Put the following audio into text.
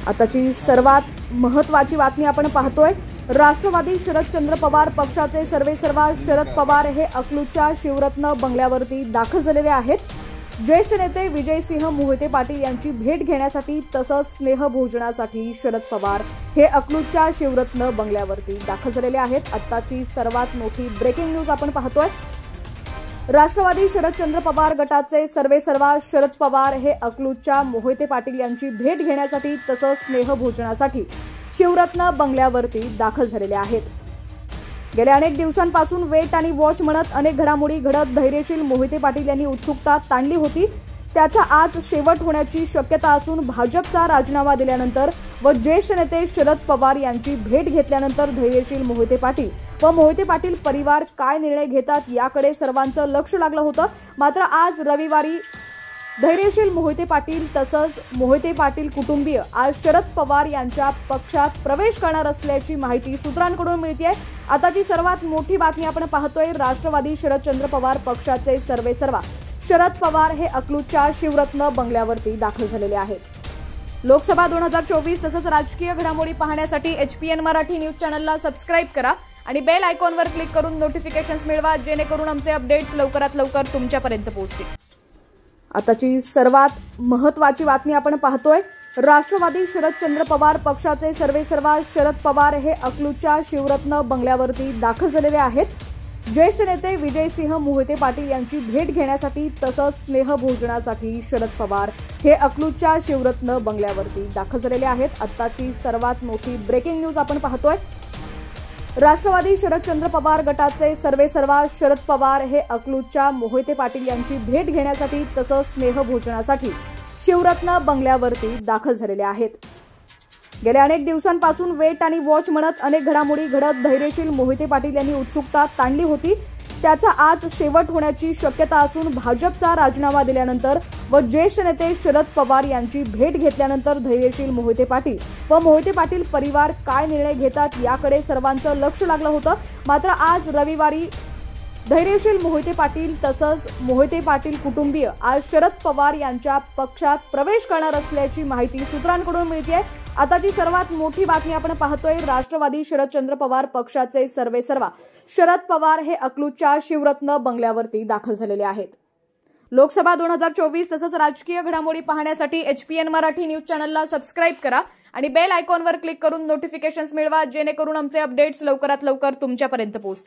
आताची सर्वात महत्त्वाची बातमी आपण पाहतोय। राष्ट्रवादी शरदचंद्र पवार पक्षाचे सर्वेसर्वा शरद पवार हे अकलूजच्या शिवरत्न बंगल्यावरती दाखल झालेले आहेत। ज्येष्ठ नेते विजयसिंह मोहिते पाटील यांची भेट घेण्यासाठी तसंच स्नेहभोजनासाठी शरद पवार हे अकलूजच्या शिवरत्न बंगल्यावरती दाखल झालेले आहेत। आताची सर्वात मोठी ब्रेकिंग न्यूज आपण पाहतोय। राष्ट्रवादी शरदचंद्र पवार गटाचे सर्वेसर्वा शरद पवार हे अकलूजच्या मोहिते पाटील यांची भेट घेण्यासाठी तसंच स्नेहभोजनासाठी शिवरत्न बंगल्यावरती दाखल झालेले आहेत। गेल्या अनेक दिवसांपासून वेट आणि वॉच म्हणत अनेक घडामोडी घडत धैर्यशील मोहिते पाटील यांनी उत्सुकता ताणली होती। त्याचा आज शेवट होण्याची शक्यता असून भाजपचा राजीनामा दिल्यानंतर व ज्येष्ठ नेते शरद पवार यांची भेट घेतल्यानंतर धैर्यशील मोहिते पाटील व मोहिते पाटील परिवार काय निर्णय घेतात याकडे सर्वांचं लक्ष लागलं होतं। मात्र आज रविवारी धैर्यशील मोहिते पाटील तसंच मोहिते पाटील कुटुंबीय आज शरद पवार यांच्या पक्षात प्रवेश करणार असल्याची माहिती सूत्रांकडून मिळतेय। आताची सर्वात मोठी बातमी आपण पाहतोय। राष्ट्रवादी शरदचंद्र पवार पक्षाचे सर्वेसर्वा शरद पवार हे अकलूजच्या शिवरत्न बंगल्यावरती दाखल झालेले आहेत। लोकसभा 2024 तसंच राजकीय घडामोडी पाहण्यासाठी HPN मराठी न्यूज चॅनलला सबस्क्राइब करा आणि बेल आयकॉनवर क्लिक करून नोटिफिकेशन्स मिळवा, जेणेकरून आमचे अपडेट्स लवकरात लवकर तुमच्यापर्यंत पोहोचतील। आताची सर्वात महत्त्वाची बातमी आपण पाहतोय। राष्ट्रवादी शरदचंद्र पवार पक्षाचे सर्वेसर्वा शरद पवार हे अकलूजच्या शिवरत्न बंगल्यावरती दाखल झालेले आहेत। ज्येष्ठ नेते विजयसिंह मोहिते पाटील यांची भेट घेण्यासाठी तसंच स्नेहभोजनासाठी शरद पवार हे अकलूजच्या शिवरत्न बंगल्यावरती दाखल झालेले आहेत। आताची सर्वात मोठी ब्रेकिंग न्यूज आपण पाहतोय। राष्ट्रवादी शरदचंद्र पवार गटाचे सर्वेसर्वा शरद पवार हे अकलूजच्या मोहिते पाटील यांची भेट घेण्यासाठी तसंच स्नेहभोजनासाठी शिवरत्न बंगल्यावरती दाखल झालेले आहेत। गेल्या अनेक दिवसांपासून वेट आणि वॉच म्हणत अनेक घडामोडी घडत धैर्यशील मोहिते पाटील यांनी उत्सुकता ताणली होती। त्याचा आज शेवट होण्याची शक्यता असून भाजपचा राजीनामा दिल्यानंतर व ज्येष्ठ नेते शरद पवार यांची भेट घेतल्यानंतर धैर्यशील मोहिते पाटील व मोहिते पाटील परिवार काय निर्णय घेतात याकडे सर्वांचं लक्ष लागलं होतं। मात्र आज रविवारी धैर्यशील मोहिते पाटील तसंच मोहिते पाटील कुटुंबीय आज शरद पवार यांच्या पक्षात प्रवेश करणार असल्याची माहिती सूत्रांकडून मिळतेय। आताची सर्वात मोठी बातमी आपण पाहतोय। राष्ट्रवादी शरदचंद्र पवार पक्षाचे सर्वेसर्वा शरद पवार हे अकलूजच्या शिवरत्न बंगल्यावरती दाखल झालेले आहेत। लोकसभा 2024 तसंच राजकीय घडामोडी पाहण्यासाठी HPN मराठी न्यूज चॅनलला सबस्क्राइब करा आणि बेल आयकॉनवर क्लिक करून नोटिफिकेशन्स मिळवा, जेणेकरून आमचे अपडेट्स लवकरात लवकर तुमच्यापर्यंत पोहोचतील।